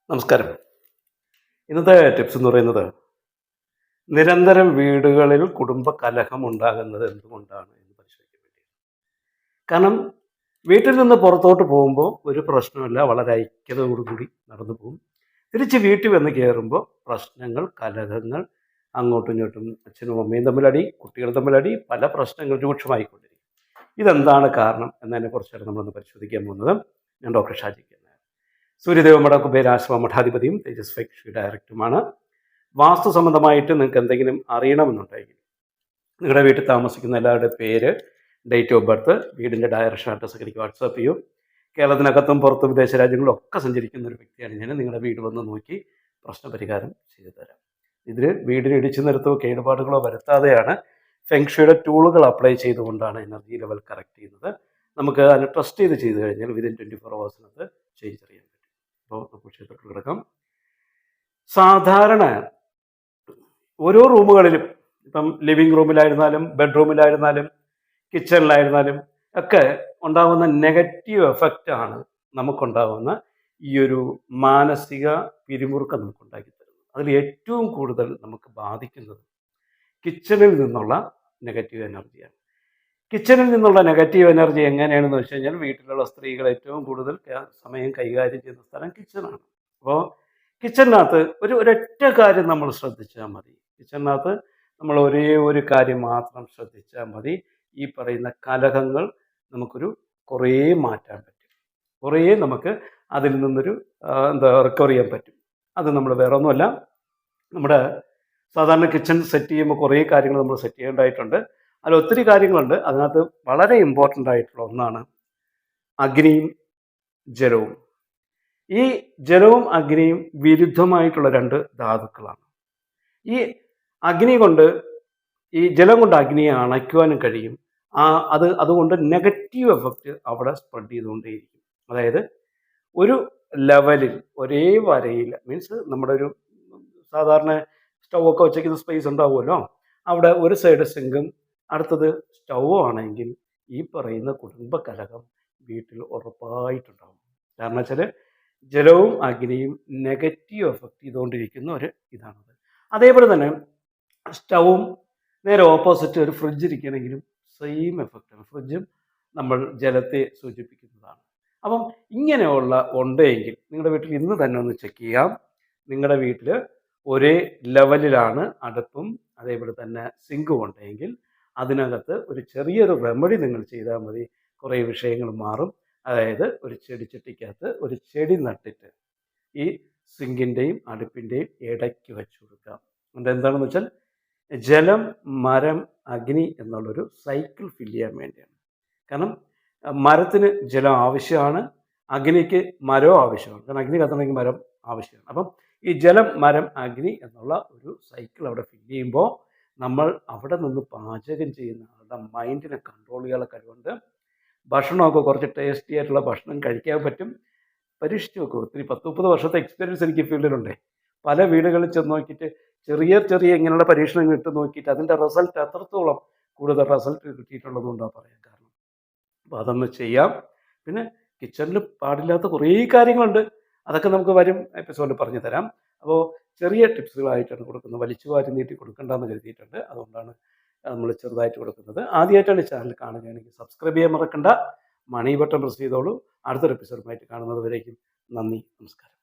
നമസ്കാരം. ഇന്നത്തെ ടിപ്സ് എന്ന് പറയുന്നത് നിരന്തരം വീടുകളിൽ കുടുംബ കലഹം ഉണ്ടാകുന്നത് എന്തുകൊണ്ടാണ് എന്ന് പരിശോധിക്കാൻ വേണ്ടിയാണ്. കാരണം വീട്ടിൽ നിന്ന് പുറത്തോട്ട് പോകുമ്പോൾ ഒരു പ്രശ്നമില്ല, വളരെ ഐക്യതയോടുകൂടി നടന്നു പോകും. തിരിച്ച് വീട്ടിൽ വന്ന് കയറുമ്പോൾ പ്രശ്നങ്ങൾ, കലഹങ്ങൾ, അങ്ങോട്ടും ഇങ്ങോട്ടും അച്ഛനും അമ്മയും തമ്മിലടി, കുട്ടികൾ തമ്മിലടി, പല പ്രശ്നങ്ങൾ രൂക്ഷമായിക്കൊണ്ടിരിക്കും. ഇതെന്താണ് കാരണം എന്നതിനെ കുറിച്ചാണ് നമ്മളൊന്ന് പരിശോധിക്കാൻ പോകുന്നത്. ഞാൻ ഡോക്ടർ ഷാജി കെ നായർ, സൂര്യദേവ മഠ കുബേരാശ്രമ മഠാധിപതിയും തേജസ് ഫെക്ഷി ഡയറക്ടറുമാണ്. വാസ്തു സംബന്ധമായിട്ട് നിങ്ങൾക്ക് എന്തെങ്കിലും അറിയണമെന്നുണ്ടെങ്കിൽ നിങ്ങളുടെ വീട്ടിൽ താമസിക്കുന്ന എല്ലാവരുടെ പേര്, ഡേറ്റ് ഓഫ് ബർത്ത്, വീടിൻ്റെ ഡയറക്ഷൻ, അഡ്രസ്സൊക്കെ എനിക്ക് വാട്സാപ്പ് ചെയ്യും. കേരളത്തിനകത്തും പുറത്തും വിദേശ രാജ്യങ്ങളിലൊക്കെ സഞ്ചരിക്കുന്ന ഒരു വ്യക്തിയാണ് ഞാൻ. നിങ്ങളുടെ വീട് വന്ന് നോക്കി പ്രശ്നപരിഹാരം ചെയ്തു തരാം. ഇതിൽ വീടിന് ഇടിച്ചു നിരത്തോ കേടുപാടുകളോ വരുത്താതെയാണ് ഫെങ്ഷുയുടെ ടൂളുകൾ അപ്ലൈ ചെയ്തുകൊണ്ടാണ് എനർജി ലെവൽ കറക്റ്റ് ചെയ്യുന്നത്. നമുക്ക് അതിന് ട്രസ്റ്റ് ചെയ്ത് കഴിഞ്ഞാൽ വിതിൻ 24 ഹവേഴ്സിനകത്ത് ചേഞ്ച് അറിയാൻ പറ്റും. അപ്പോൾ നമുക്ക് വിഷയത്തിൽ കിടക്കാം. സാധാരണ ഓരോ റൂമുകളിലും, ഇപ്പം ലിവിങ് റൂമിലായിരുന്നാലും ബെഡ്റൂമിലായിരുന്നാലും കിച്ചണിലായിരുന്നാലും ഒക്കെ ഉണ്ടാകുന്ന നെഗറ്റീവ് എഫക്റ്റാണ് നമുക്കുണ്ടാകുന്ന ഈ ഒരു മാനസിക പിരിമുറുക്കം നമുക്കുണ്ടാക്കി തരുന്നത്. അതിൽ ഏറ്റവും കൂടുതൽ നമുക്ക് ബാധിക്കുന്നത് കിച്ചണിൽ നിന്നുള്ള നെഗറ്റീവ് എനർജിയാണ്. കിച്ചണിൽ നിന്നുള്ള നെഗറ്റീവ് എനർജി എങ്ങനെയാണെന്ന് വെച്ച് കഴിഞ്ഞാൽ, വീട്ടിലുള്ള സ്ത്രീകൾ ഏറ്റവും കൂടുതൽ സമയം കൈകാര്യം ചെയ്യുന്ന സ്ഥലം കിച്ചണാണ്. അപ്പോൾ കിച്ചണിനകത്ത് ഒരൊറ്റ കാര്യം നമ്മൾ ശ്രദ്ധിച്ചാൽ മതി. കിച്ചണിനകത്ത് നമ്മൾ ഒരേ ഒരു കാര്യം മാത്രം ശ്രദ്ധിച്ചാൽ മതി. ഈ പറയുന്ന കലഹങ്ങൾ നമുക്കൊരു കുറേ മാറ്റാൻ പറ്റും. കുറേ നമുക്ക് അതിൽ നിന്നൊരു റിക്കവർ ചെയ്യാൻ പറ്റും. അത് നമ്മൾ വേറെ ഒന്നുമല്ല, നമ്മുടെ സാധാരണ കിച്ചൺ സെറ്റ് ചെയ്യുമ്പോൾ കുറേ കാര്യങ്ങൾ നമ്മൾ സെറ്റ് ചെയ്യേണ്ടതായിട്ടുണ്ട്. അതിൽ ഒത്തിരി കാര്യങ്ങളുണ്ട്. അതിനകത്ത് വളരെ ഇമ്പോർട്ടൻ്റ് ആയിട്ടുള്ള ഒന്നാണ് അഗ്നിയും ജലവും. ഈ ജലവും അഗ്നിയും വിരുദ്ധമായിട്ടുള്ള രണ്ട് ധാതുക്കളാണ്. ഈ അഗ്നി കൊണ്ട്, ഈ ജലം കൊണ്ട് അഗ്നിയെ അണയ്ക്കുവാനും കഴിയും. അതുകൊണ്ട് നെഗറ്റീവ് എഫക്റ്റ് അവിടെ സ്പ്രെഡ് ചെയ്തുകൊണ്ടേയിരിക്കും. അതായത് ഒരു ലെവലിൽ, ഒരേ വരയിൽ, മീൻസ് നമ്മുടെ ഒരു സാധാരണ സ്റ്റൗ ഒക്കെ വെച്ചിരിക്കുന്ന സ്പേസ് ഉണ്ടാവുമല്ലോ, അവിടെ ഒരു സൈഡ് സിങ്കും അടുത്തത് സ്റ്റൗവും ആണെങ്കിൽ ഈ പറയുന്ന കുടുംബ കലഹം വീട്ടിൽ ഉറപ്പായിട്ടുണ്ടാവും. കാരണം വെച്ചാൽ ജലവും അഗ്നിയും നെഗറ്റീവ് എഫക്റ്റ് ചെയ്തുകൊണ്ടിരിക്കുന്ന ഒരു ഇതാണത്. അതേപോലെ തന്നെ സ്റ്റൗവും നേരെ ഓപ്പോസിറ്റ് ഒരു ഫ്രിഡ്ജ് ഇരിക്കണമെങ്കിലും സെയിം എഫക്റ്റാണ്. ഫ്രിഡ്ജും നമ്മൾ ജലത്തെ സൂചിപ്പിക്കുന്നതാണ്. അപ്പം ഇങ്ങനെയുള്ള ഉണ്ടെങ്കിൽ നിങ്ങളുടെ വീട്ടിൽ ഇന്ന് തന്നെ ഒന്ന് ചെക്ക് ചെയ്യാം. നിങ്ങളുടെ വീട്ടിൽ ഒരേ ലെവലിലാണ് അടുപ്പും അതേപോലെ തന്നെ സിങ്കും ഉണ്ടെങ്കിൽ അതിനകത്ത് ഒരു ചെറിയൊരു റെമഡി നിങ്ങൾ ചെയ്താൽ മതി. കുറേ വിഷയങ്ങൾ മാറും. അതായത് ഒരു ചെടിച്ചട്ടിക്കകത്ത് ഒരു ചെടി നട്ടിട്ട് ഈ സിങ്കിൻ്റെയും അടുപ്പിൻ്റെയും ഇടയ്ക്ക് വെച്ച് കൊടുക്കാം. അതുകൊണ്ട് എന്താണെന്ന് വെച്ചാൽ ജലം, മരം, അഗ്നി എന്നുള്ളൊരു സൈക്കിൾ ഫില്ല് ചെയ്യാൻ വേണ്ടിയാണ്. കാരണം മരത്തിന് ജലം ആവശ്യമാണ്, അഗ്നിക്ക് മരവും ആവശ്യമാണ്. കാരണം അഗ്നി കത്തണമെങ്കിൽ മരം ആവശ്യമാണ്. അപ്പം ഈ ജലം, മരം, അഗ്നി എന്നുള്ള ഒരു സൈക്കിൾ അവിടെ ഫില്ല് ചെയ്യുമ്പോൾ നമ്മൾ അവിടെ നിന്ന് പാചകം ചെയ്യുന്ന ആളുടെ മൈൻഡിനെ കൺട്രോൾ ചെയ്യാനുള്ള കഴിവുണ്ട്. ഭക്ഷണമൊക്കെ കുറച്ച് ടേസ്റ്റി ആയിട്ടുള്ള ഭക്ഷണം കഴിക്കാൻ പറ്റും. പരീക്ഷിച്ച് നോക്കും. ഒത്തിരി 10-30 വർഷത്തെ എക്സ്പീരിയൻസ് എനിക്ക് ഫീൽഡിലുണ്ട്. പല വീടുകളിൽ ചെന്ന് നോക്കിയിട്ട് ചെറിയ ഇങ്ങനെയുള്ള പരീക്ഷണങ്ങൾ ഇട്ട് നോക്കിയിട്ട് അതിൻ്റെ റിസൾട്ട് എത്രത്തോളം കൂടുതൽ റിസൾട്ട് കിട്ടിയിട്ടുള്ളതുകൊണ്ടാണ് പറയാൻ കാരണം. അപ്പോൾ അതൊന്ന് ചെയ്യാം. പിന്നെ കിച്ചണിൽ പാടില്ലാത്ത കുറേ കാര്യങ്ങളുണ്ട്. അതൊക്കെ നമുക്ക് വരും എപ്പിസോഡിൽ പറഞ്ഞു തരാം. അപ്പോൾ ചെറിയ ടിപ്സുകളായിട്ടാണ് കൊടുക്കുന്നത്. വലിച്ചു വാരി നീട്ടി കൊടുക്കേണ്ടെന്ന് കരുതിയിട്ടുണ്ട്. അതുകൊണ്ടാണ് നമ്മൾ ചെറുതായിട്ട് കൊടുക്കുന്നത്. ആദ്യമായിട്ടാണ് ഈ ചാനൽ കാണുകയാണെങ്കിൽ സബ്സ്ക്രൈബ് ചെയ്യാൻ മറക്കണ്ട. മണി ബട്ടൺ പ്രസ് ചെയ്തോളൂ. അടുത്തൊരു എപ്പിസോഡുമായിട്ട് കാണുന്നത് വരേക്കും നന്ദി, നമസ്കാരം.